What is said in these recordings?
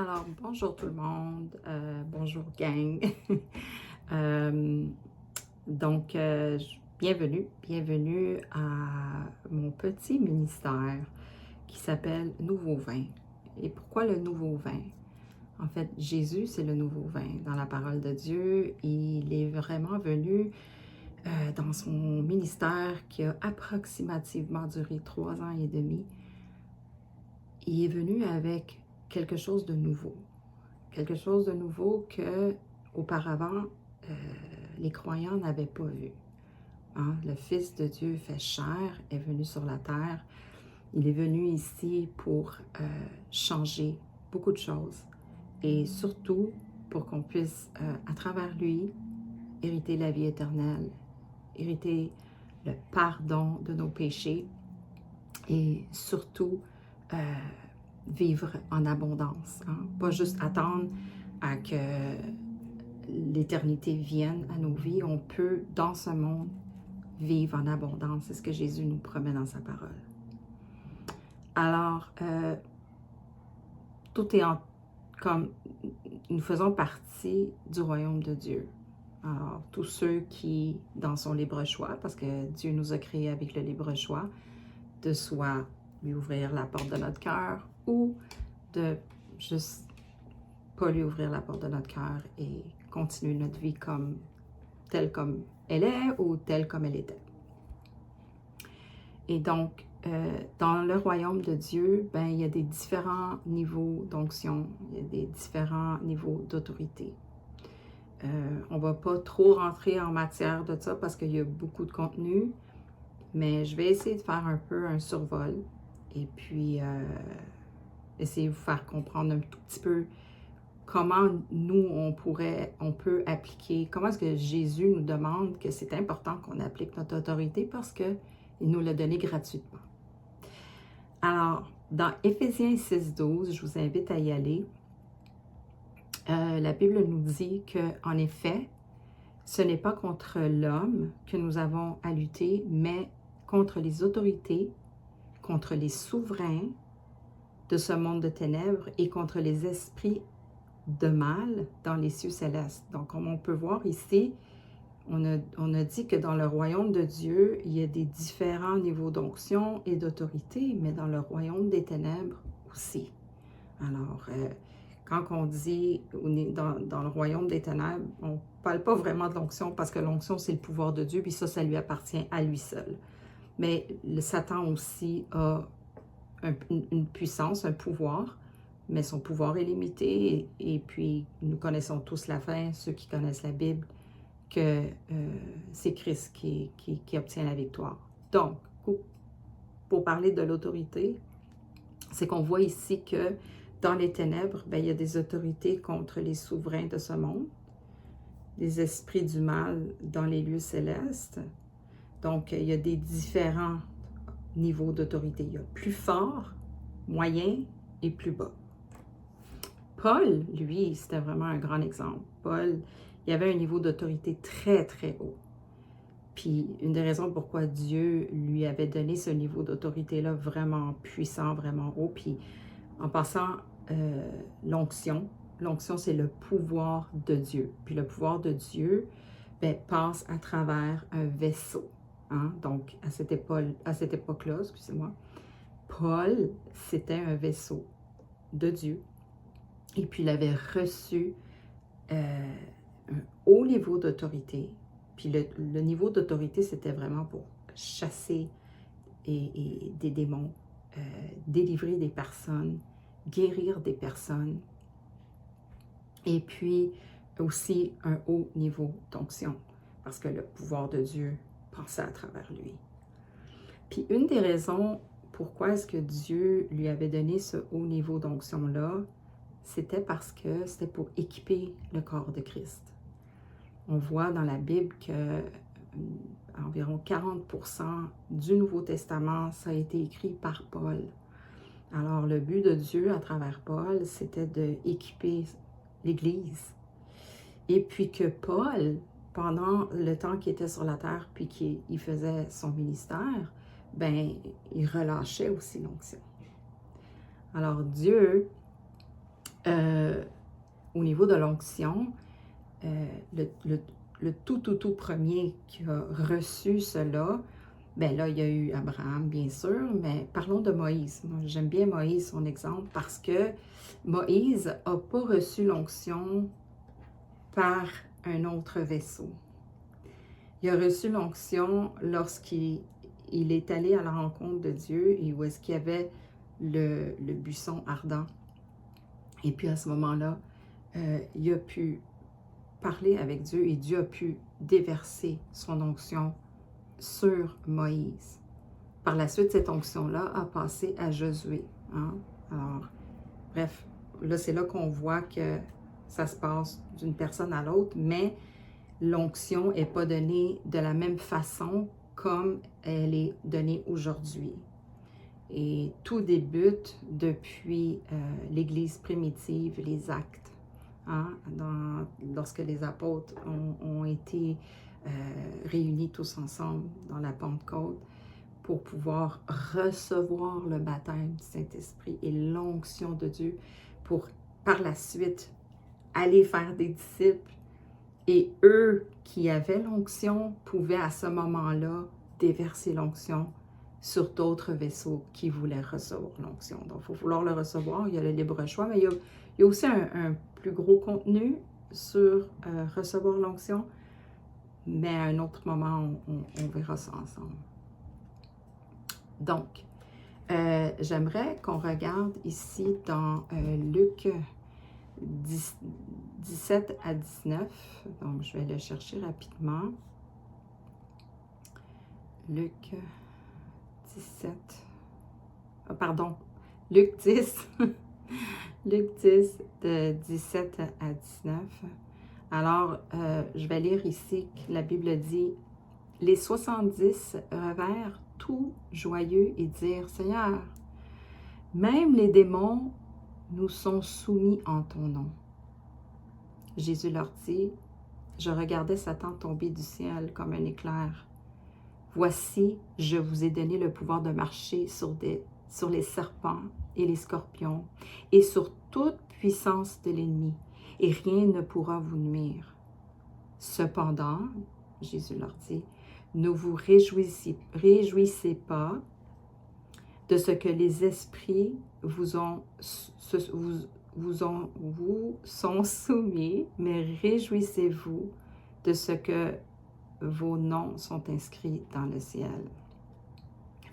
Alors, bonjour tout le monde, bonjour gang. Euh, bienvenue à mon petit ministère qui s'appelle Nouveau Vin. Et pourquoi le nouveau vin? En fait, Jésus, c'est le nouveau vin. Dans la parole de Dieu, il est vraiment venu dans son ministère qui a approximativement duré 3 ans et demi. Il est venu avec quelque chose de nouveau. Quelque chose de nouveau que auparavant euh, les croyants n'avaient pas vu. Hein? Le Fils de Dieu fait chair, est venu sur la terre. Il est venu ici pour changer beaucoup de choses et surtout pour qu'on puisse, à travers lui, hériter la vie éternelle, hériter le pardon de nos péchés et surtout euh, vivre en abondance. Hein? Pas juste attendre à que l'éternité vienne à nos vies. On peut, dans ce monde, vivre en abondance. C'est ce que Jésus nous promet dans sa parole. Alors, tout est comme nous faisons partie du royaume de Dieu. Alors, tous ceux qui, dans son libre choix, parce que Dieu nous a créés avec le libre choix, de soit lui ouvrir la porte de notre cœur ou de juste pas lui ouvrir la porte de notre cœur et continuer notre vie telle comme elle est ou telle comme elle était. Et donc, dans le royaume de Dieu, ben, il y a des différents niveaux d'onction, il y a des différents niveaux d'autorité. On ne va pas trop rentrer en matière de ça parce qu'il y a beaucoup de contenu, mais je vais essayer de faire un peu un survol et puis essayer de vous faire comprendre un tout petit peu comment nous, on peut appliquer, comment est-ce que Jésus nous demande que c'est important qu'on applique notre autorité parce qu'il nous l'a donné gratuitement. Alors, dans Éphésiens 6,12, je vous invite à y aller. La Bible nous dit qu'en effet, ce n'est pas contre l'homme que nous avons à lutter, mais contre les autorités, contre les souverains de ce monde de ténèbres et contre les esprits de mal dans les cieux célestes. Donc, comme on peut voir ici, on a dit que dans le royaume de Dieu, il y a des différents niveaux d'onction et d'autorité, mais dans le royaume des ténèbres aussi. Alors, quand on dit dans le royaume des ténèbres, on ne parle pas vraiment de l'onction parce que l'onction, c'est le pouvoir de Dieu, puis ça lui appartient à lui seul. Mais le Satan aussi a une puissance, un pouvoir, mais son pouvoir est limité et puis nous connaissons tous la fin, ceux qui connaissent la Bible, que c'est Christ qui obtient la victoire. Donc, pour parler de l'autorité, c'est qu'on voit ici que dans les ténèbres, ben, il y a des autorités contre les souverains de ce monde, des esprits du mal dans les lieux célestes. Donc, il y a des différents niveaux d'autorité. Il y a plus fort, moyen et plus bas. Paul, lui, c'était vraiment un grand exemple. Paul, il avait un niveau d'autorité très, très haut. Puis, une des raisons pourquoi Dieu lui avait donné ce niveau d'autorité-là vraiment puissant, vraiment haut. Puis, en passant, l'onction, c'est le pouvoir de Dieu. Puis, le pouvoir de Dieu passe à travers un vaisseau. Hein? Donc, à cette époque-là, excusez-moi, Paul, c'était un vaisseau de Dieu. Et puis, il avait reçu un haut niveau d'autorité. Puis, le niveau d'autorité, c'était vraiment pour chasser des démons, délivrer des personnes, guérir des personnes. Et puis, aussi un haut niveau d'onction, parce que le pouvoir de Dieu passait à travers lui. Puis, une des raisons pourquoi est-ce que Dieu lui avait donné ce haut niveau d'onction-là, c'était parce que c'était pour équiper le corps de Christ. On voit dans la Bible que environ 40% du Nouveau Testament, ça a été écrit par Paul. Alors, le but de Dieu à travers Paul, c'était d'équiper l'Église. Et puis que Paul, pendant le temps qu'il était sur la terre, puis qu'il faisait son ministère, ben, il relâchait aussi l'onction. Alors, Dieu Au niveau de l'onction, le tout premier qui a reçu cela, bien là, il y a eu Abraham, bien sûr, mais parlons de Moïse. Moi, j'aime bien Moïse, son exemple, parce que Moïse n'a pas reçu l'onction par un autre vaisseau. Il a reçu l'onction lorsqu'il est allé à la rencontre de Dieu et où est-ce qu'il y avait le buisson ardent. Et puis à ce moment-là, il a pu parler avec Dieu et Dieu a pu déverser son onction sur Moïse. Par la suite, cette onction-là a passé à Josué. Hein? Alors, bref, là, c'est là qu'on voit que ça se passe d'une personne à l'autre, mais l'onction n'est pas donnée de la même façon comme elle est donnée aujourd'hui. Et tout débute depuis l'Église primitive, les actes. Hein? Lorsque les apôtres ont été réunis tous ensemble dans la Pentecôte pour pouvoir recevoir le baptême du Saint-Esprit et l'onction de Dieu pour par la suite aller faire des disciples. Et eux qui avaient l'onction pouvaient à ce moment-là déverser l'onction sur d'autres vaisseaux qui voulaient recevoir l'onction. Donc, il faut vouloir le recevoir, il y a le libre choix, mais il y a aussi un plus gros contenu sur recevoir l'onction, mais à un autre moment, on verra ça ensemble. Donc, j'aimerais qu'on regarde ici dans Luc 17 à 19. Donc, je vais le chercher rapidement. Luc 17. Luc 10. Luc 10, de 17 à 19. Alors, je vais lire ici que la Bible dit « Les 70 revinrent tout joyeux et dirent « Seigneur, même les démons nous sont soumis en ton nom. » Jésus leur dit, « Je regardais Satan tomber du ciel comme un éclair. Voici, je vous ai donné le pouvoir de marcher sur les serpents et les scorpions et sur toute puissance de l'ennemi, et rien ne pourra vous nuire. Cependant, Jésus leur dit, ne vous réjouissez pas de ce que les esprits vous sont soumis, mais réjouissez-vous de ce que vos noms sont inscrits dans le ciel. »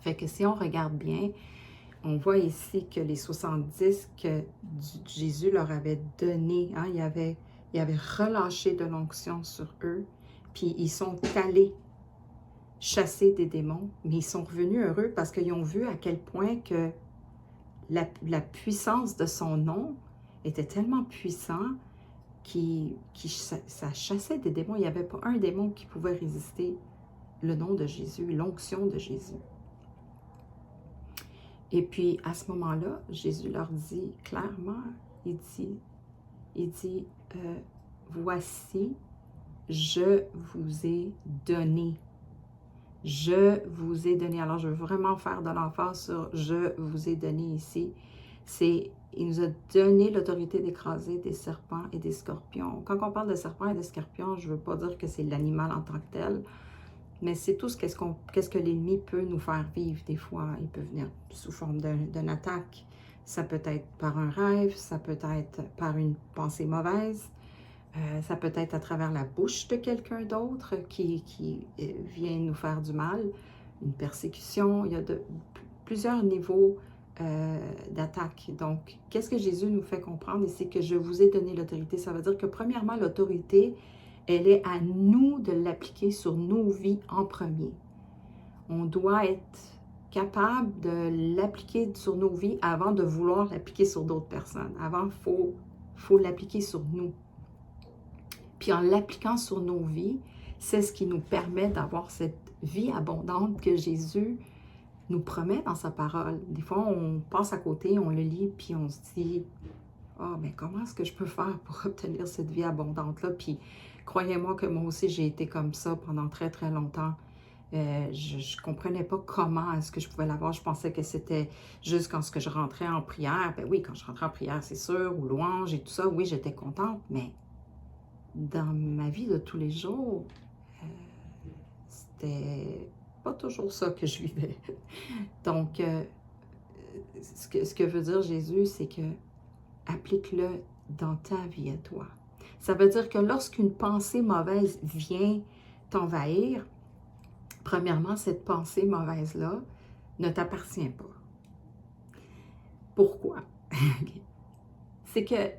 Fait que si on regarde bien, on voit ici que les 70 que Jésus leur avait donné, hein, il avait relâché de l'onction sur eux, puis ils sont allés chasser des démons, mais ils sont revenus heureux parce qu'ils ont vu à quel point que la puissance de son nom était tellement puissant ça chassait des démons. Il n'y avait pas un démon qui pouvait résister le nom de Jésus, l'onction de Jésus. Et puis, à ce moment-là, Jésus leur dit clairement, il dit voici, je vous ai donné. Je vous ai donné. Alors, je veux vraiment faire de l'emphase sur « je vous ai donné » ici. Il nous a donné l'autorité d'écraser des serpents et des scorpions. Quand on parle de serpents et de scorpions, je ne veux pas dire que c'est l'animal en tant que tel, mais c'est tout qu'est-ce que l'ennemi peut nous faire vivre des fois. Il peut venir sous forme d'une attaque. Ça peut être par un rêve, ça peut être par une pensée mauvaise, ça peut être à travers la bouche de quelqu'un d'autre qui vient nous faire du mal, une persécution. Il y a plusieurs niveaux d'attaque. Donc, qu'est-ce que Jésus nous fait comprendre? C'est que je vous ai donné l'autorité. Ça veut dire que premièrement, l'autorité, elle est à nous de l'appliquer sur nos vies en premier. On doit être capable de l'appliquer sur nos vies avant de vouloir l'appliquer sur d'autres personnes. Avant, il faut l'appliquer sur nous. Puis en l'appliquant sur nos vies, c'est ce qui nous permet d'avoir cette vie abondante que Jésus nous promet dans sa parole. Des fois, on passe à côté, on le lit, puis on se dit « Ah, mais comment est-ce que je peux faire pour obtenir cette vie abondante-là? » Puis croyez-moi que moi aussi, j'ai été comme ça pendant très, très longtemps. Je ne comprenais pas comment est-ce que je pouvais l'avoir. Je pensais que c'était juste quand je rentrais en prière. Ben oui, quand je rentrais en prière, c'est sûr, ou louange et tout ça, oui, j'étais contente, mais dans ma vie de tous les jours, c'était pas toujours ça que je vivais. Donc, ce que veut dire Jésus, c'est que applique-le dans ta vie à toi. Ça veut dire que lorsqu'une pensée mauvaise vient t'envahir, premièrement, cette pensée mauvaise-là ne t'appartient pas. Pourquoi? C'est que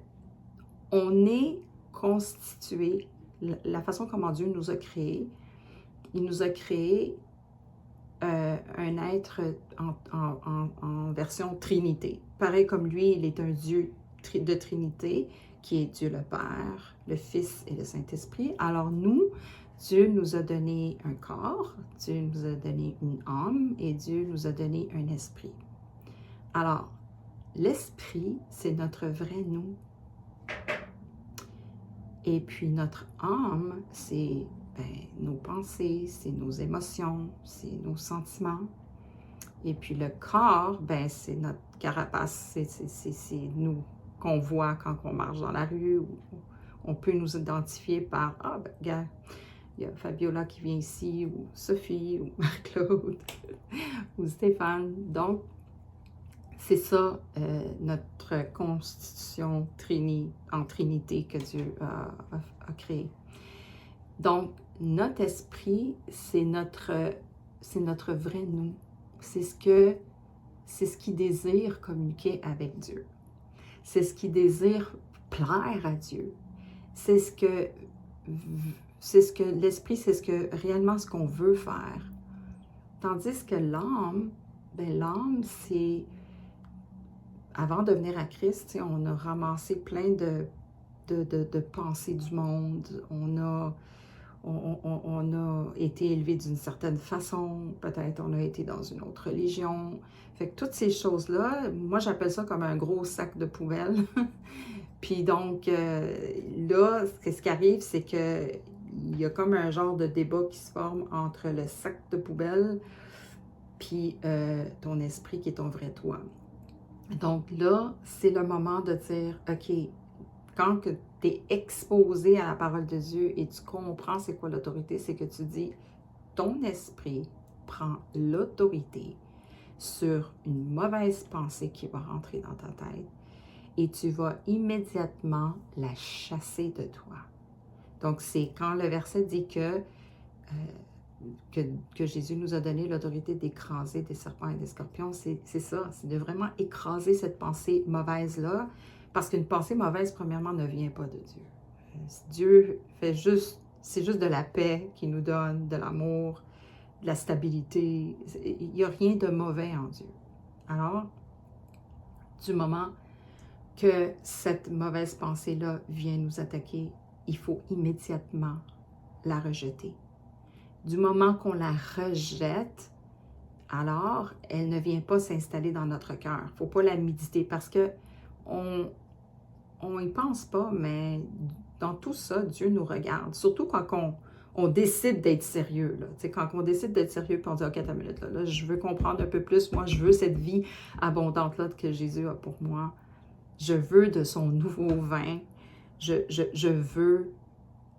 on est constitué, la façon comment Dieu nous a créés, il nous a créé un être en version Trinité. Pareil comme lui, il est un Dieu de Trinité, qui est Dieu le Père, le Fils et le Saint-Esprit. Alors nous, Dieu nous a donné un corps, Dieu nous a donné une âme et Dieu nous a donné un esprit. Alors, l'esprit, c'est notre vrai nous. Et puis notre âme, c'est nos pensées, c'est nos émotions, c'est nos sentiments. Et puis le corps, c'est notre carapace, c'est nous qu'on voit quand on marche dans la rue. Ou on peut nous identifier par « Ah, regarde, il y a Fabiola qui vient ici, ou Sophie, ou Marc-Claude, ou Stéphane. » Donc, c'est ça notre constitution en Trinité que Dieu a créée. Donc, notre esprit, c'est notre vrai nous. C'est ce qui désire communiquer avec Dieu. C'est ce qui désire plaire à Dieu. C'est ce que l'esprit, c'est réellement ce qu'on veut faire. Tandis que l'âme, l'âme, c'est, avant de venir à Christ, on a ramassé plein de pensées du monde. On a été élevé d'une certaine façon, peut-être on a été dans une autre religion. Fait que toutes ces choses-là, moi j'appelle ça comme un gros sac de poubelle. Puis donc, là, ce qui arrive, c'est que il y a comme un genre de débat qui se forme entre le sac de poubelle puis ton esprit qui est ton vrai toi. Donc là, c'est le moment de dire, OK, quand tu es exposé à la parole de Dieu et tu comprends c'est quoi l'autorité, c'est que tu dis, ton esprit prend l'autorité sur une mauvaise pensée qui va rentrer dans ta tête et tu vas immédiatement la chasser de toi. Donc, c'est quand le verset dit que Jésus nous a donné l'autorité d'écraser des serpents et des scorpions, c'est ça, c'est de vraiment écraser cette pensée mauvaise-là, parce qu'une pensée mauvaise, premièrement, ne vient pas de Dieu. Dieu fait juste, c'est juste de la paix qu'il nous donne, de l'amour, de la stabilité. Il n'y a rien de mauvais en Dieu. Alors, du moment que cette mauvaise pensée-là vient nous attaquer, il faut immédiatement la rejeter. Du moment qu'on la rejette, alors elle ne vient pas s'installer dans notre cœur. Il ne faut pas la méditer parce que on y pense pas, mais dans tout ça, Dieu nous regarde. Surtout quand on décide d'être sérieux. Là. Quand on décide d'être sérieux, puis on dit « Ok, attends une minute, là, je veux comprendre un peu plus. Moi, je veux cette vie abondante-là que Jésus a pour moi. Je veux de son nouveau vin. Je veux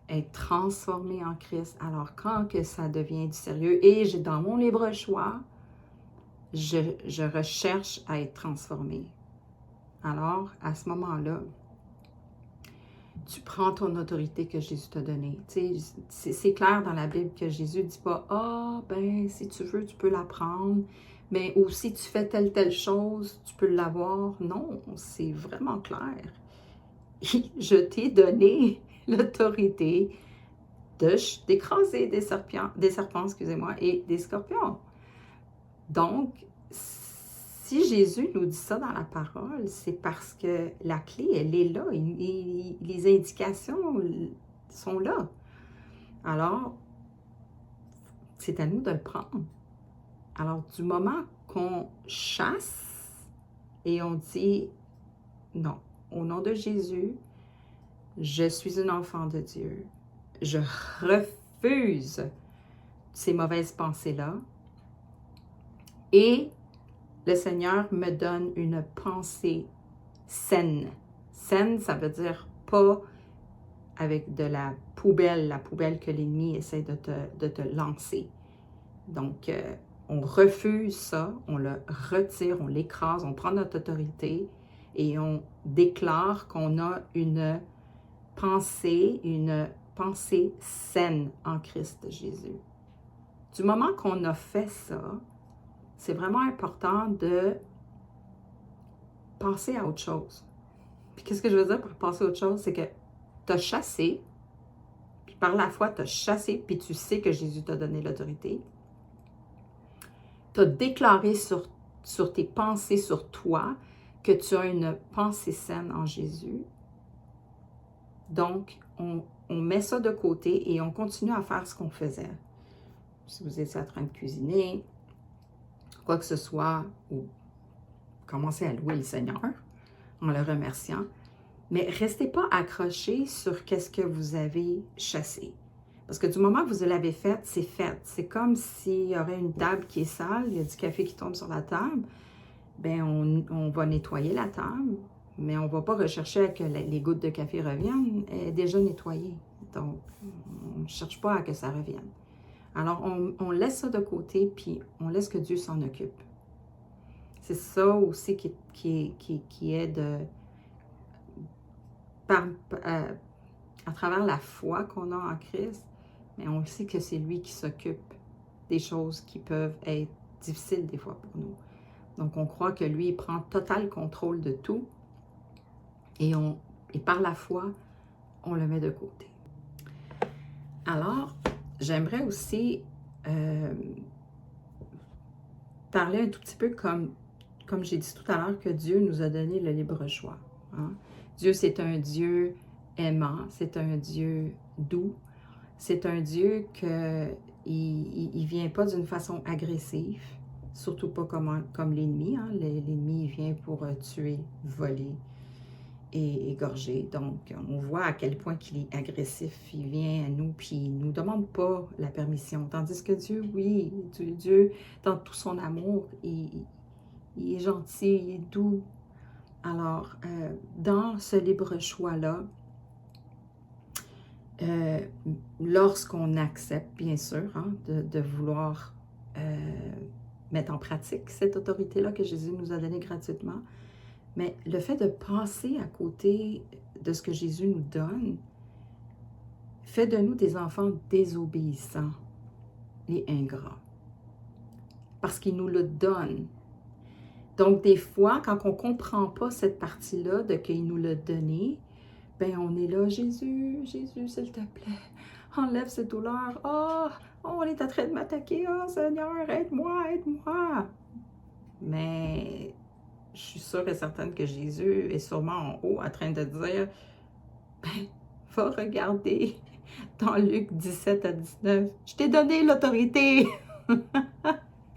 être transformé en Christ. » Alors, quand que ça devient du sérieux, et dans mon libre choix, je recherche à être transformé. Alors, à ce moment-là, tu prends ton autorité que Jésus t'a donnée. C'est clair dans la Bible que Jésus ne dit pas « Ah, si tu veux, tu peux la prendre. » Mais ou si tu fais telle chose, tu peux l'avoir. Non, c'est vraiment clair. Je t'ai donné l'autorité d'écraser des serpents, excusez-moi, et des scorpions. Donc, si Jésus nous dit ça dans la parole, c'est parce que la clé, elle est là. Les indications sont là. Alors, c'est à nous de le prendre. Alors, du moment qu'on chasse et on dit « Non, au nom de Jésus, je suis un enfant de Dieu. Je refuse ces mauvaises pensées-là. Et le Seigneur me donne une pensée saine. Saine, ça veut dire pas avec de la poubelle que l'ennemi essaie de te lancer. Donc, on refuse ça, on le retire, on l'écrase, on prend notre autorité et on déclare qu'on a une pensée saine en Christ Jésus. Du moment qu'on a fait ça, c'est vraiment important de passer à autre chose. Puis qu'est-ce que je veux dire par passer à autre chose? C'est que tu as chassé, puis par la foi, tu as chassé, puis tu sais que Jésus t'a donné l'autorité. Tu as déclaré sur tes pensées, sur toi, que tu as une pensée saine en Jésus. Donc, on met ça de côté et on continue à faire ce qu'on faisait. Si vous étiez en train de cuisiner, quoi que ce soit, ou commencez à louer le Seigneur en le remerciant, mais restez pas accrochés sur qu'est-ce que vous avez chassé. Parce que du moment que vous l'avez fait, c'est fait. C'est comme s'il y aurait une table qui est sale, il y a du café qui tombe sur la table, bien, on va nettoyer la table, mais on ne va pas rechercher à que les gouttes de café reviennent, elle est déjà nettoyée. Donc, on ne cherche pas à que ça revienne. Alors, on laisse ça de côté, puis on laisse que Dieu s'en occupe. C'est ça aussi qui est de... à travers la foi qu'on a en Christ, mais on sait que c'est lui qui s'occupe des choses qui peuvent être difficiles des fois pour nous. Donc, on croit que lui, il prend total contrôle de tout et par la foi, on le met de côté. Alors, j'aimerais aussi parler un tout petit peu comme j'ai dit tout à l'heure, que Dieu nous a donné le libre choix. Hein? Dieu, c'est un Dieu aimant, c'est un Dieu doux, c'est un Dieu qui ne vient pas d'une façon agressive, surtout pas comme l'ennemi. Hein? L'ennemi, il vient pour tuer, voler et égorger. Donc, on voit à quel point qu'il est agressif. Il vient à nous, puis il ne nous demande pas la permission. Tandis que Dieu, oui, Dieu, dans tout son amour, il est gentil, il est doux. Alors, dans ce libre choix-là, lorsqu'on accepte, bien sûr, hein, de vouloir mettre en pratique cette autorité-là que Jésus nous a donnée gratuitement, mais le fait de passer à côté de ce que Jésus nous donne fait de nous des enfants désobéissants et ingrats. Parce qu'il nous le donne. Donc, des fois, quand on ne comprend pas cette partie-là de qu'il nous l'a donné, bien, on est là, Jésus, Jésus, s'il te plaît, enlève cette douleur. Oh, on est en train de m'attaquer. Oh, Seigneur, aide-moi, aide-moi. Mais je suis sûre et certaine que Jésus est sûrement en haut en train de dire, ben, va regarder dans Luc 17 à 19. Je t'ai donné l'autorité.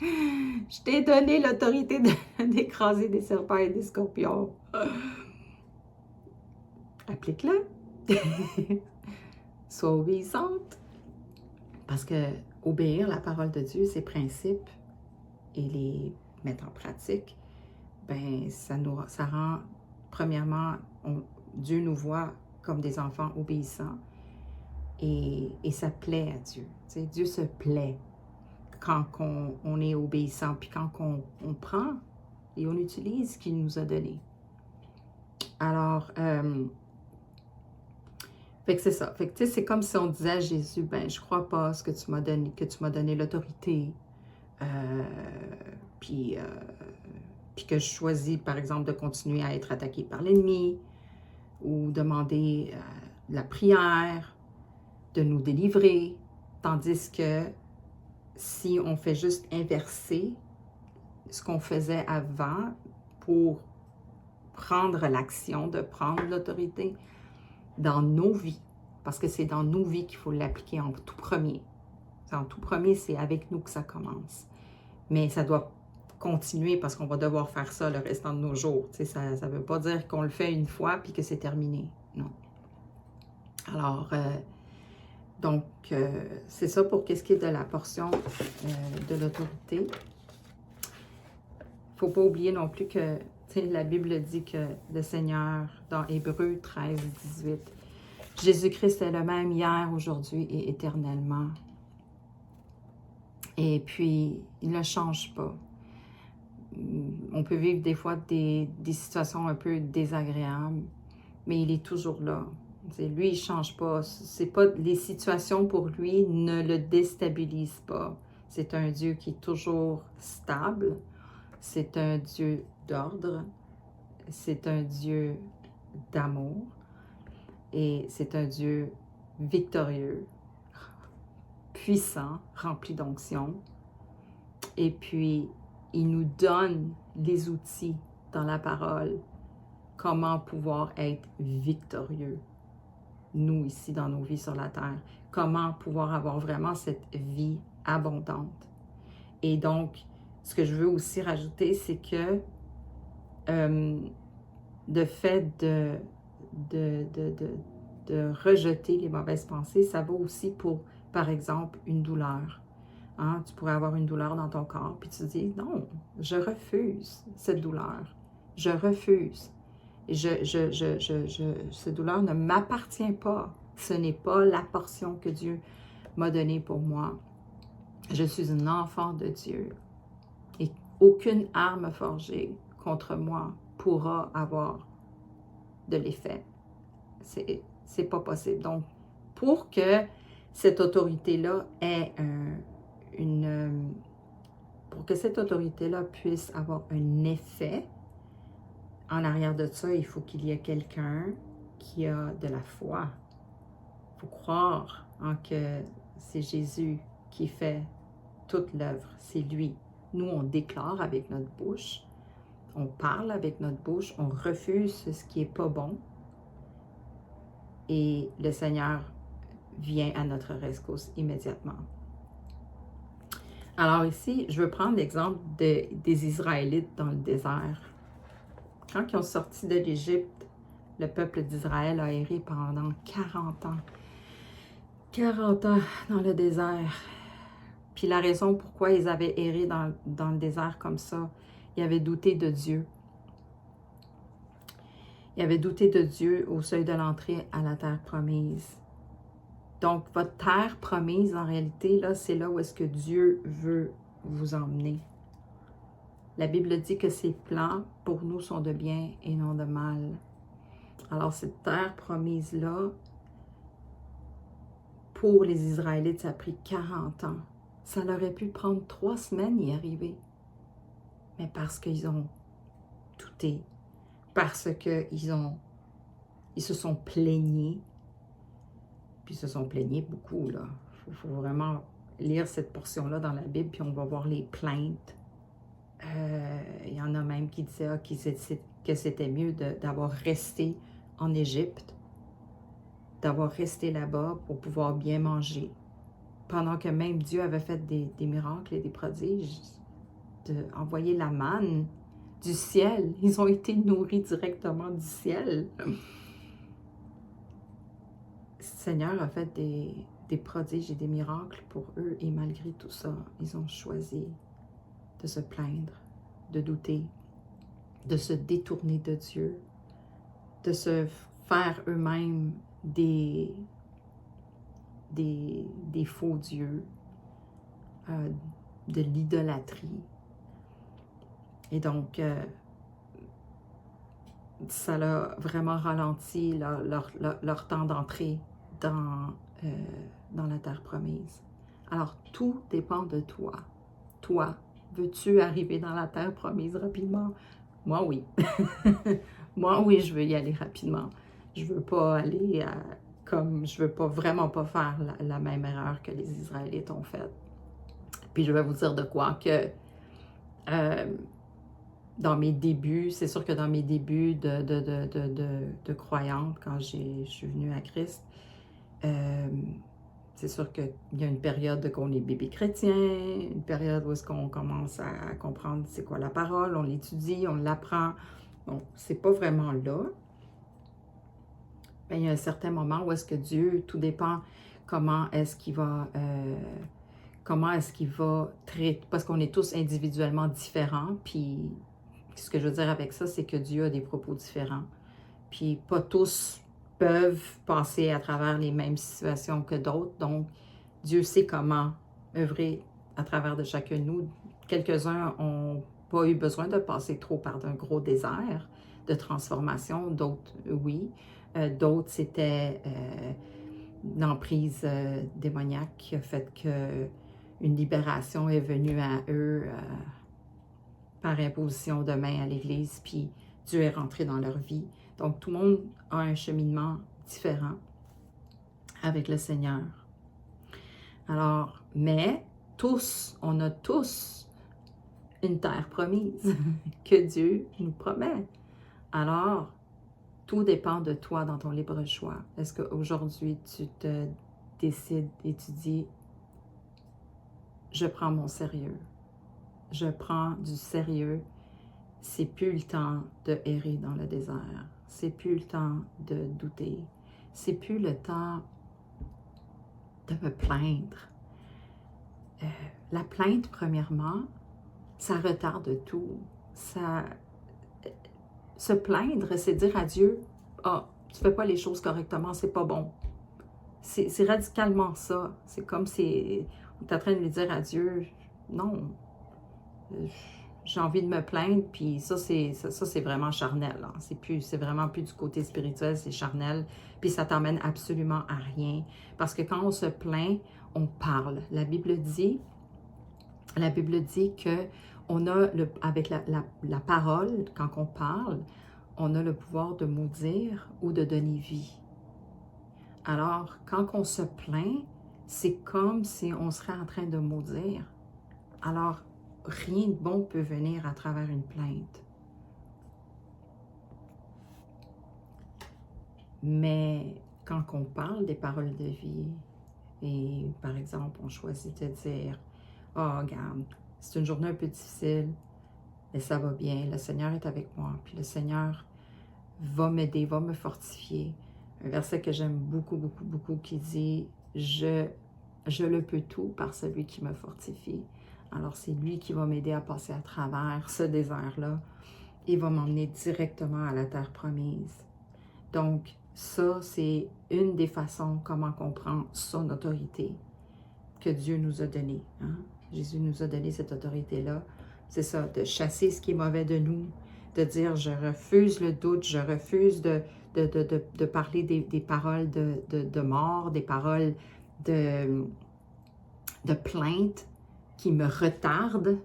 Je t'ai donné l'autorité d'écraser des serpents et des scorpions. Applique-la. Sois obéissante. Parce que obéir la parole de Dieu, ses principes, et les mettre en pratique, ben ça rend, premièrement, Dieu nous voit comme des enfants obéissants et ça plaît à Dieu. Tu sais, Dieu se plaît quand on est obéissant, puis quand on prend et on utilise ce qu'il nous a donné. Alors, fait que c'est ça. Fait que tu sais, c'est comme si on disait à Jésus, ben je crois pas ce que tu m'as donné l'autorité, puis que je choisis, par exemple, de continuer à être attaqué par l'ennemi, ou demander la prière, de nous délivrer, tandis que si on fait juste inverser ce qu'on faisait avant pour prendre l'action, de prendre l'autorité dans nos vies, parce que c'est dans nos vies qu'il faut l'appliquer en tout premier. En tout premier, c'est avec nous que ça commence. Mais ça doit continuer parce qu'on va devoir faire ça le restant de nos jours. Tu sais, ça ne veut pas dire qu'on le fait une fois puis que c'est terminé. Non. Alors, Donc, c'est ça pour qu'est-ce qui est de la portion de l'autorité. Il ne faut pas oublier non plus que la Bible dit que le Seigneur, dans Hébreux 13, 18, Jésus-Christ est le même hier, aujourd'hui et éternellement. Et puis, il ne change pas. On peut vivre des fois des situations un peu désagréables, mais il est toujours là. Lui, il ne change pas. Les situations pour lui ne le déstabilisent pas. C'est un Dieu qui est toujours stable. C'est un Dieu d'ordre. C'est un Dieu d'amour. Et c'est un Dieu victorieux, puissant, rempli d'onction. Et puis, il nous donne les outils dans la parole, comment pouvoir être victorieux, nous ici dans nos vies sur la terre, comment pouvoir avoir vraiment cette vie abondante. Et donc, ce que je veux aussi rajouter, c'est que le fait de rejeter les mauvaises pensées, ça vaut aussi pour, par exemple, une douleur. Hein? Tu pourrais avoir une douleur dans ton corps, puis tu te dis, non, je refuse cette douleur. Je refuse. Cette douleur ne m'appartient pas. Ce n'est pas la portion que Dieu m'a donnée pour moi. Je suis un enfant de Dieu. Et aucune arme forgée contre moi pourra avoir de l'effet. C'est pas possible. Donc, pour que cette autorité-là ait pour que cette autorité-là puisse avoir un effet, en arrière de ça, il faut qu'il y ait quelqu'un qui a de la foi. Il faut croire en que c'est Jésus qui fait toute l'œuvre. C'est lui. Nous, on déclare avec notre bouche, on parle avec notre bouche, on refuse ce qui n'est pas bon. Et le Seigneur vient à notre rescousse immédiatement. Alors ici, je veux prendre l'exemple des Israélites dans le désert. Quand ils ont sorti de l'Égypte, le peuple d'Israël a erré pendant 40 ans. 40 ans dans le désert. Puis la raison pourquoi ils avaient erré dans le désert comme ça, ils avaient douté de Dieu. Ils avaient douté de Dieu au seuil de l'entrée à la terre promise. Donc, votre terre promise, en réalité, là, c'est là où est-ce que Dieu veut vous emmener. La Bible dit que ses plans pour nous sont de bien et non de mal. Alors, cette terre promise-là, pour les Israélites, ça a pris 40 ans. Ça leur aurait pu prendre 3 semaines y arriver. Mais parce qu'ils ont douté, parce qu'ils se sont plaignés, puis ils se sont plaignés beaucoup, là. Il faut vraiment lire cette portion-là dans la Bible, puis on va voir les plaintes. Il y en a même qui disaient que c'était mieux d'avoir resté en Égypte, d'avoir resté là-bas pour pouvoir bien manger, pendant que même Dieu avait fait des miracles et des prodiges, d'envoyer la manne du ciel. Ils ont été nourris directement du ciel. Le Seigneur a fait des prodiges et des miracles pour eux, et malgré tout ça, ils ont choisi de se plaindre, de douter, de se détourner de Dieu, de se faire eux-mêmes des faux dieux, de l'idolâtrie. Et donc, ça a vraiment ralenti leur temps d'entrée dans la terre promise. Alors, tout dépend de toi. Toi, veux-tu arriver dans la terre promise rapidement? Moi, oui. Moi, oui, je veux y aller rapidement. Je veux pas aller je veux vraiment pas faire la même erreur que les Israélites ont faite. Puis je vais vous dire de quoi que dans mes débuts, c'est sûr que dans mes débuts de croyante, quand je suis venue à Christ, c'est sûr qu'il y a une période qu'on est bébé chrétien, une période où est-ce qu'on commence à comprendre c'est quoi la parole, on l'étudie, on l'apprend. Bon, c'est pas vraiment là. Mais il y a un certain moment où est-ce que Dieu, tout dépend comment est-ce qu'il va traiter, parce qu'on est tous individuellement différents, puis ce que je veux dire avec ça, c'est que Dieu a des propos différents, puis pas tous peuvent passer à travers les mêmes situations que d'autres, donc Dieu sait comment œuvrer à travers de chacun de nous. Quelques-uns n'ont pas eu besoin de passer trop par d'un gros désert de transformation, d'autres oui, d'autres c'était une emprise démoniaque qui a fait qu'une libération est venue à eux par imposition de main à l'Église, puis Dieu est rentré dans leur vie. Donc, tout le monde a un cheminement différent avec le Seigneur. Alors, mais tous, on a tous une terre promise que Dieu nous promet. Alors, tout dépend de toi dans ton libre choix. Est-ce qu'aujourd'hui, tu te décides et tu dis, je prends mon sérieux. Je prends du sérieux. C'est plus le temps de errer dans le désert. C'est plus le temps de douter. C'est plus le temps de me plaindre. La plainte, premièrement, ça retarde tout. Se plaindre, c'est dire à Dieu, « Ah, tu fais pas les choses correctement, c'est pas bon. » C'est radicalement ça. C'est comme si on est en train de lui dire à Dieu, « Non, j'ai envie de me plaindre, puis ça c'est vraiment charnel. Hein. C'est vraiment plus du côté spirituel, c'est charnel, puis ça t'emmène absolument à rien. Parce que quand on se plaint, on parle. La Bible dit que on a avec la parole, quand on parle, on a le pouvoir de maudire ou de donner vie. Alors, quand on se plaint, c'est comme si on serait en train de maudire. Alors, rien de bon peut venir à travers une plainte. Mais quand on parle des paroles de vie, et par exemple, on choisit de dire, « Oh, regarde, c'est une journée un peu difficile, mais ça va bien, le Seigneur est avec moi, puis le Seigneur va m'aider, va me fortifier. » Un verset que j'aime beaucoup, beaucoup, beaucoup qui dit, « Je le peux tout par celui qui me fortifie. » Alors, c'est lui qui va m'aider à passer à travers ce désert-là. Il va m'emmener directement à la terre promise. Donc, ça, c'est une des façons comment on prend son autorité que Dieu nous a donnée. Hein? Jésus nous a donné cette autorité-là. C'est ça, de chasser ce qui est mauvais de nous, de dire, je refuse le doute, je refuse de parler des paroles de mort, des paroles de plainte qui me retardent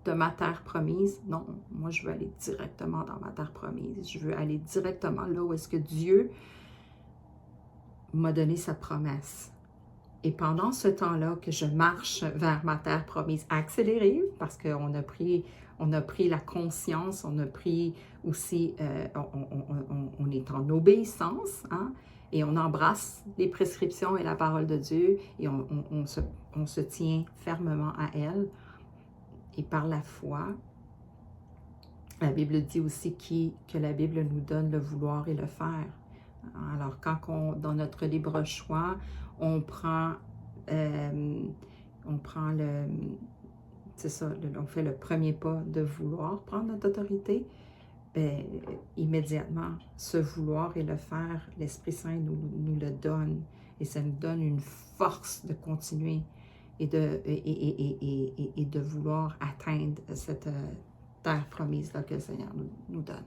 de ma terre promise. Non, moi je veux aller directement dans ma terre promise. Je veux aller directement là où est-ce que Dieu m'a donné sa promesse. Et pendant ce temps-là que je marche vers ma terre promise accélérée, parce qu'on a pris la conscience, on a pris aussi, on est en obéissance, hein, et on embrasse les prescriptions et la parole de Dieu, et on se tient fermement à elle. Et par la foi, la Bible dit aussi que la Bible nous donne le vouloir et le faire. Alors, quand dans notre libre choix, on prend c'est ça, on fait le premier pas de vouloir prendre notre autorité, bien, immédiatement, ce vouloir et le faire, l'Esprit Saint nous le donne. Et ça nous donne une force de continuer et de vouloir atteindre cette terre promise-là que le Seigneur nous donne.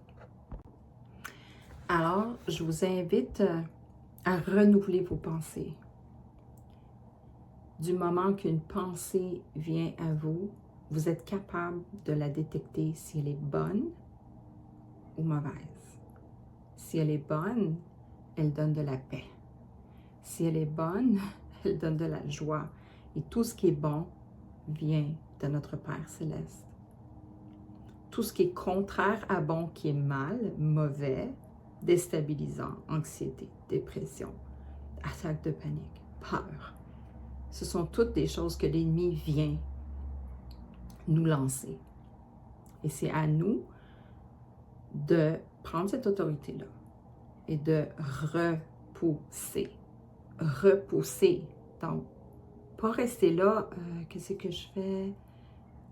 Alors, je vous invite à renouveler vos pensées. Du moment qu'une pensée vient à vous, vous êtes capable de la détecter si elle est bonne ou mauvaise. Si elle est bonne, elle donne de la paix. Si elle est bonne, elle donne de la joie. Et tout ce qui est bon vient de notre Père Céleste. Tout ce qui est contraire à bon, qui est mal, mauvais, déstabilisant, anxiété, dépression, attaque de panique, peur. Ce sont toutes des choses que l'ennemi vient nous lancer. Et c'est à nous de prendre cette autorité-là et de repousser repousser. Donc, pas rester là, qu'est-ce que je fais?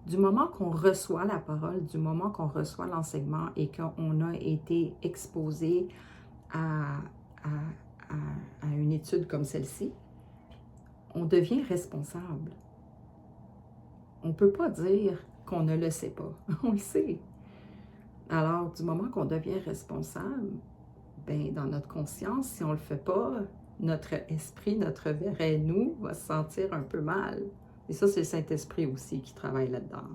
Du moment qu'on reçoit la parole, du moment qu'on reçoit l'enseignement et qu'on a été exposé à, une étude comme celle-ci, on devient responsable. On ne peut pas dire qu'on ne le sait pas. On le sait. Alors, du moment qu'on devient responsable, ben, dans notre conscience, si on ne le fait pas, notre esprit, notre vrai nous va se sentir un peu mal. Et ça, c'est le Saint-Esprit aussi qui travaille là-dedans.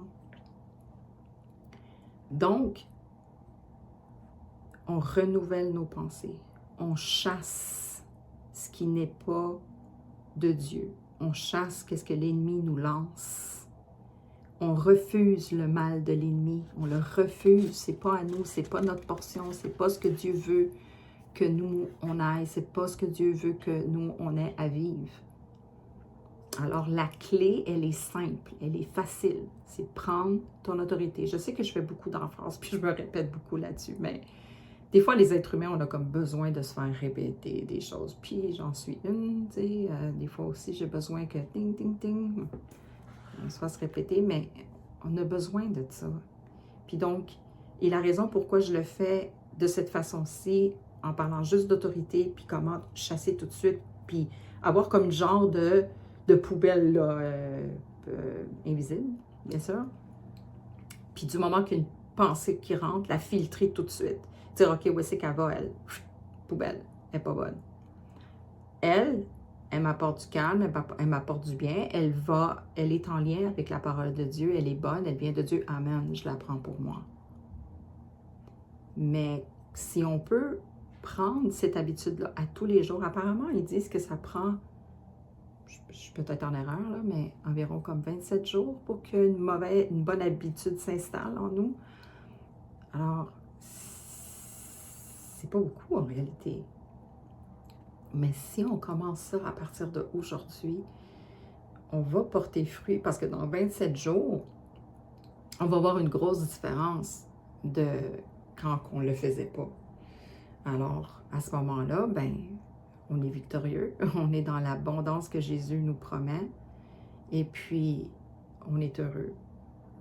Donc, on renouvelle nos pensées. On chasse ce qui n'est pas de Dieu. On chasse qu'est-ce que l'ennemi nous lance. On refuse le mal de l'ennemi. On le refuse. C'est pas à nous, c'est pas notre portion, c'est pas ce que Dieu veut que nous, on aille. C'est pas ce que Dieu veut que nous, on ait à vivre. Alors, la clé, elle est simple, elle est facile. C'est prendre ton autorité. Je sais que je fais beaucoup d'emphase, puis je me répète beaucoup là-dessus, mais des fois, les êtres humains, on a comme besoin de se faire répéter des choses. Puis, j'en suis une, tu sais. Des fois aussi, j'ai besoin que ting, ting, ting, on se fasse répéter, mais on a besoin de ça. Puis donc, et la raison pourquoi je le fais de cette façon-ci, en parlant juste d'autorité, puis comment chasser tout de suite, puis avoir comme une genre de poubelle là, invisible, bien sûr. Puis du moment qu'une pensée qui rentre, la filtrer tout de suite. Dire, OK, où est-ce qu'elle va, elle? Poubelle, elle n'est pas bonne. Elle m'apporte du calme, elle m'apporte du bien, elle est en lien avec la parole de Dieu, elle est bonne, elle vient de Dieu, amen, je la prends pour moi. Mais si on peut prendre cette habitude-là à tous les jours, apparemment, ils disent que ça prend, je suis peut-être en erreur, là, mais environ comme 27 jours pour qu'une bonne habitude s'installe en nous. Alors, c'est pas beaucoup en réalité. Mais si on commence ça à partir d'aujourd'hui, on va porter fruit parce que dans 27 jours, on va voir une grosse différence de quand on ne le faisait pas. Alors, à ce moment-là, ben, on est victorieux, on est dans l'abondance que Jésus nous promet et puis on est heureux.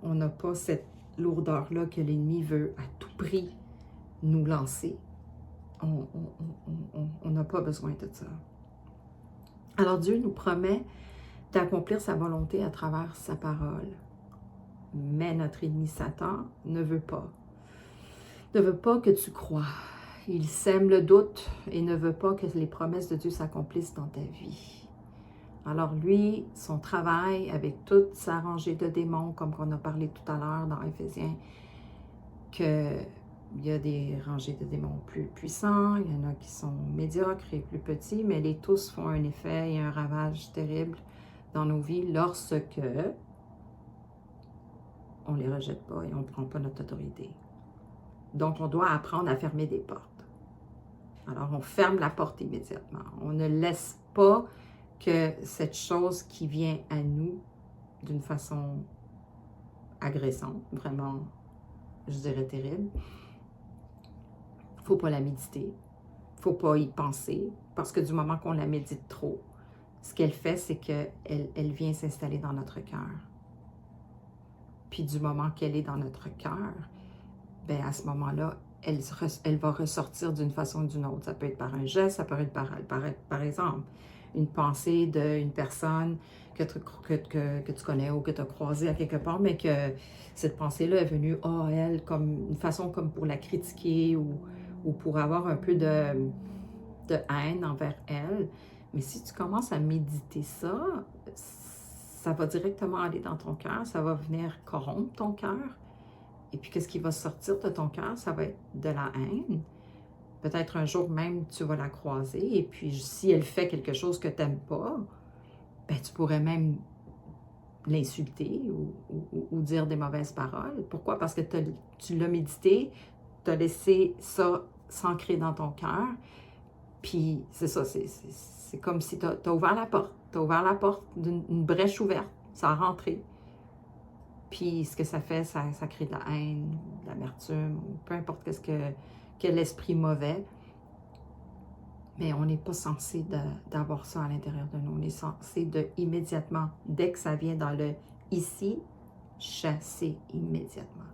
On n'a pas cette lourdeur-là que l'ennemi veut à tout prix nous lancer. On n'a pas besoin de ça. Alors Dieu nous promet d'accomplir sa volonté à travers sa parole. Mais notre ennemi Satan ne veut pas. Ne veut pas que tu crois. Il sème le doute et ne veut pas que les promesses de Dieu s'accomplissent dans ta vie. Alors lui, son travail avec toute sa rangée de démons, comme on a parlé tout à l'heure dans Éphésiens, qu'il y a des rangées de démons plus puissants, il y en a qui sont médiocres et plus petits, mais les tous font un effet et un ravage terrible dans nos vies lorsque on ne les rejette pas et on ne prend pas notre autorité. Donc, on doit apprendre à fermer des portes. Alors, on ferme la porte immédiatement. On ne laisse pas que cette chose qui vient à nous d'une façon agressante, vraiment, je dirais terrible, il ne faut pas la méditer. Il ne faut pas y penser, parce que du moment qu'on la médite trop, ce qu'elle fait, c'est qu'elle vient s'installer dans notre cœur. Puis du moment qu'elle est dans notre cœur, bien à ce moment-là, elle va ressortir d'une façon ou d'une autre. Ça peut être par un geste, ça peut être par exemple, une pensée d'une personne que tu connais ou que tu as croisée à quelque part, mais que cette pensée-là est venue à elle comme une façon comme pour la critiquer ou pour avoir un peu de haine envers elle. Mais si tu commences à méditer ça, ça va directement aller dans ton cœur, ça va venir corrompre ton cœur. Et puis, qu'est-ce qui va sortir de ton cœur? Ça va être de la haine. Peut-être un jour même, tu vas la croiser. Et puis, si elle fait quelque chose que tu n'aimes pas, ben, tu pourrais même l'insulter ou dire des mauvaises paroles. Pourquoi? Parce que tu l'as médité, tu as laissé ça s'ancrer dans ton cœur. Puis, c'est ça, c'est comme si tu as ouvert la porte. Tu as ouvert la porte d'une brèche ouverte. Ça a rentré. Puis ce que ça fait, ça crée de la haine, de l'amertume, ou peu importe quel esprit mauvais. Mais on n'est pas censé d'avoir ça à l'intérieur de nous. On est censé de immédiatement, dès que ça vient dans le ici, chasser immédiatement.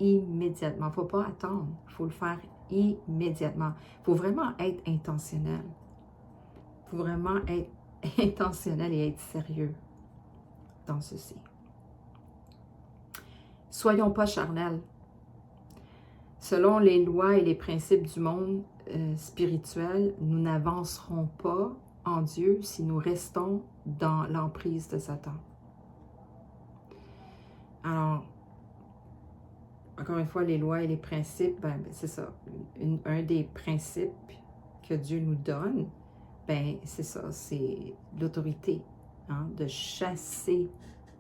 Immédiatement. Il ne faut pas attendre. Il faut le faire immédiatement. Il faut vraiment être intentionnel. Il faut vraiment être intentionnel et être sérieux dans ceci. Soyons pas charnels. Selon les lois et les principes du monde spirituel, nous n'avancerons pas en Dieu si nous restons dans l'emprise de Satan. Alors, encore une fois, les lois et les principes, ben, c'est ça. Un des principes que Dieu nous donne, ben, c'est ça, c'est l'autorité, hein, de chasser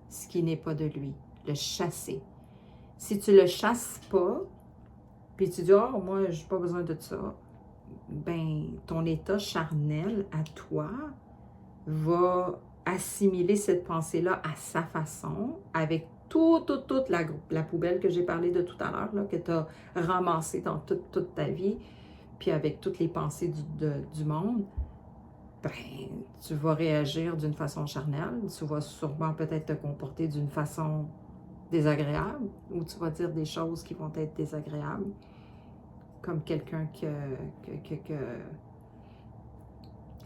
ce qui n'est pas de lui, le chasser. Si tu le chasses pas, puis tu dis, oh, moi, je n'ai pas besoin de ça, ben, ton état charnel à toi va assimiler cette pensée-là à sa façon, avec toute la poubelle que j'ai parlé de tout à l'heure, que tu as ramassée dans toute ta vie, puis avec toutes les pensées du monde, ben, tu vas réagir d'une façon charnelle, tu vas sûrement peut-être te comporter d'une façon désagréable, ou tu vas dire des choses qui vont être désagréables, comme quelqu'un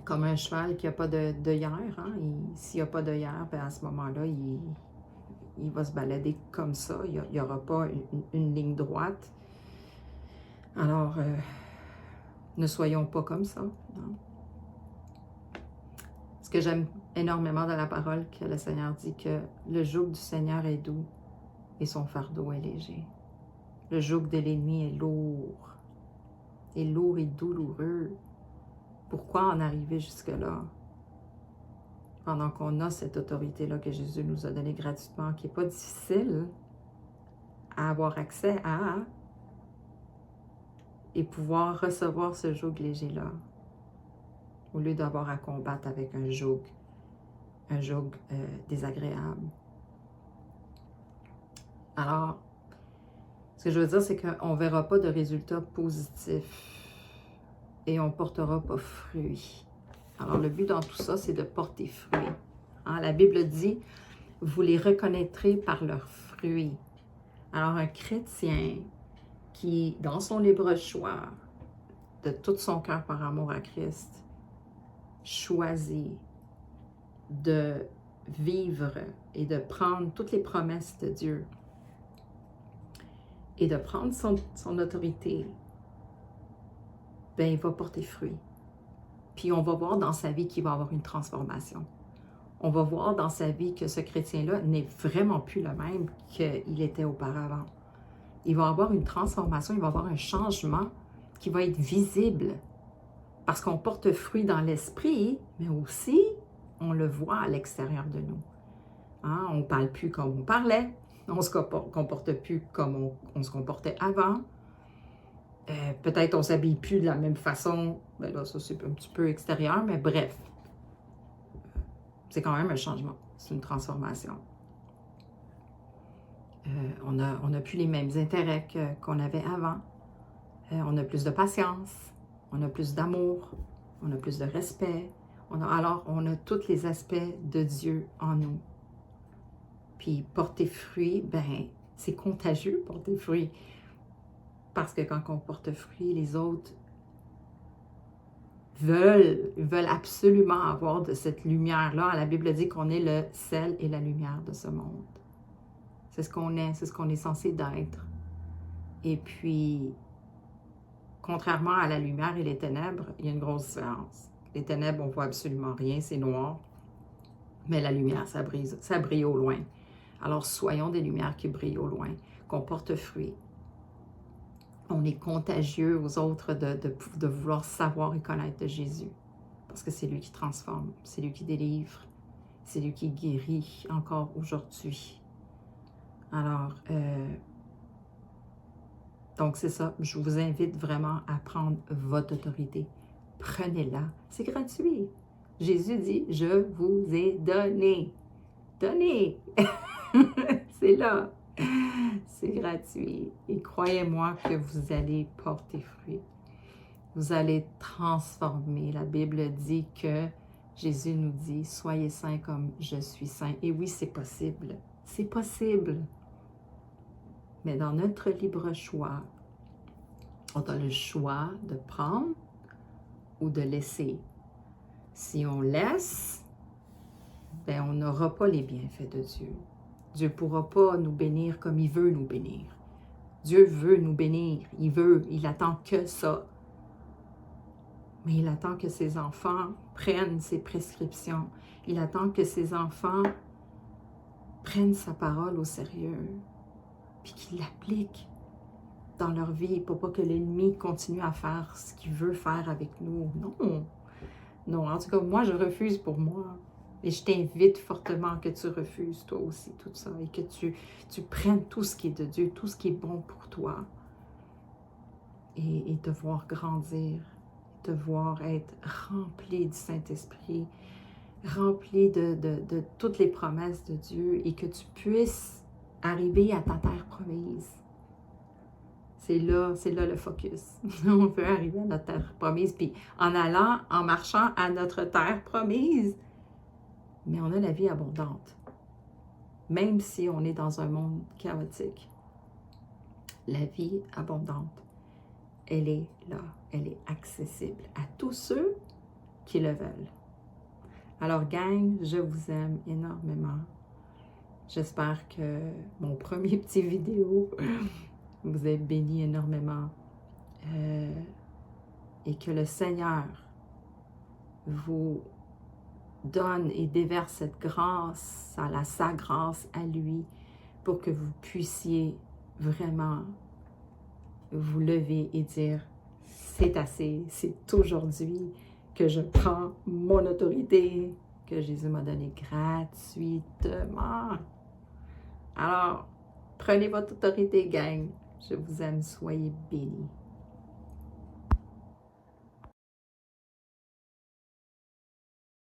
comme un cheval qui n'a pas d'œillère, hein? S'il n'y a pas d'œillère, ben à ce moment-là, il va se balader comme ça, il n'y aura pas une ligne droite. Alors, ne soyons pas comme ça. Non? Ce que j'aime énormément dans la parole, que le Seigneur dit que le joug du Seigneur est doux et son fardeau est léger. Le joug de l'ennemi est lourd et douloureux. Pourquoi en arriver jusque-là? Pendant qu'on a cette autorité-là que Jésus nous a donnée gratuitement, qui n'est pas difficile à avoir accès à, et pouvoir recevoir ce joug léger-là, au lieu d'avoir à combattre avec un joug désagréable. Alors, ce que je veux dire, c'est qu'on ne verra pas de résultats positifs et on ne portera pas fruit. Alors, le but dans tout ça, c'est de porter fruit. Hein, la Bible dit, vous les reconnaîtrez par leurs fruits. Alors, un chrétien qui, dans son libre choix, de tout son cœur par amour à Christ, choisit de vivre et de prendre toutes les promesses de Dieu et de prendre son autorité, ben, il va porter fruit. Puis on va voir dans sa vie qu'il va avoir une transformation. On va voir dans sa vie que ce chrétien-là n'est vraiment plus le même qu'il était auparavant. Il va avoir une transformation, il va avoir un changement qui va être visible. Parce qu'on porte fruit dans l'esprit, mais aussi on le voit à l'extérieur de nous. Hein? On ne parle plus comme on parlait, on ne se comporte plus comme on se comportait avant. Peut-être on ne s'habille plus de la même façon. Ben là, ça c'est un petit peu extérieur, mais bref. C'est quand même un changement. C'est une transformation. On n'a plus les mêmes intérêts qu'on avait avant. On a plus de patience. On a plus d'amour. On a plus de respect. Alors, on a tous les aspects de Dieu en nous. Puis, porter fruit, ben, c'est contagieux, porter fruit. Parce que quand on porte fruit, les autres veulent absolument avoir de cette lumière-là. La Bible dit qu'on est le sel et la lumière de ce monde. C'est ce qu'on est, c'est ce qu'on est censé d'être. Et puis, contrairement à la lumière et les ténèbres, il y a une grosse différence. Les ténèbres, on ne voit absolument rien, c'est noir. Mais la lumière, ça brille au loin. Alors, soyons des lumières qui brillent au loin, qu'on porte fruit. On est contagieux aux autres de vouloir savoir et connaître de Jésus. Parce que c'est lui qui transforme, c'est lui qui délivre, c'est lui qui guérit encore aujourd'hui. Alors, donc c'est ça, je vous invite vraiment à prendre votre autorité. Prenez-la, c'est gratuit. Jésus dit, je vous ai donné. Donnez! C'est là. C'est gratuit. Et croyez-moi que vous allez porter fruit. Vous allez être transformés. La Bible dit que Jésus nous dit, soyez saints comme je suis saint. Et oui, c'est possible. C'est possible. Mais dans notre libre choix, on a le choix de prendre ou de laisser. Si on laisse, ben on n'aura pas les bienfaits de Dieu. Dieu ne pourra pas nous bénir comme il veut nous bénir. Dieu veut nous bénir. Il attend que ça. Mais il attend que ses enfants prennent ses prescriptions. Il attend que ses enfants prennent sa parole au sérieux, puis qu'ils l'appliquent dans leur vie pour pas que l'ennemi continue à faire ce qu'il veut faire avec nous. Non, non. En tout cas, moi, je refuse pour moi. Et je t'invite fortement que tu refuses toi aussi tout ça et que tu prennes tout ce qui est de Dieu, tout ce qui est bon pour toi et te voir grandir, te voir être rempli du Saint-Esprit, rempli de toutes les promesses de Dieu et que tu puisses arriver à ta terre promise. C'est là le focus. On veut arriver à notre terre promise, puis en marchant à notre terre promise, mais on a la vie abondante. Même si on est dans un monde chaotique, la vie abondante, elle est là, elle est accessible à tous ceux qui le veulent. Alors, gang, je vous aime énormément. J'espère que mon premier petit vidéo vous a béni énormément et que le Seigneur vous donne et déverse cette grâce, sa grâce à lui, pour que vous puissiez vraiment vous lever et dire, c'est assez, c'est aujourd'hui que je prends mon autorité que Jésus m'a donnée gratuitement. Alors, prenez votre autorité, gang. Je vous aime, soyez bénis.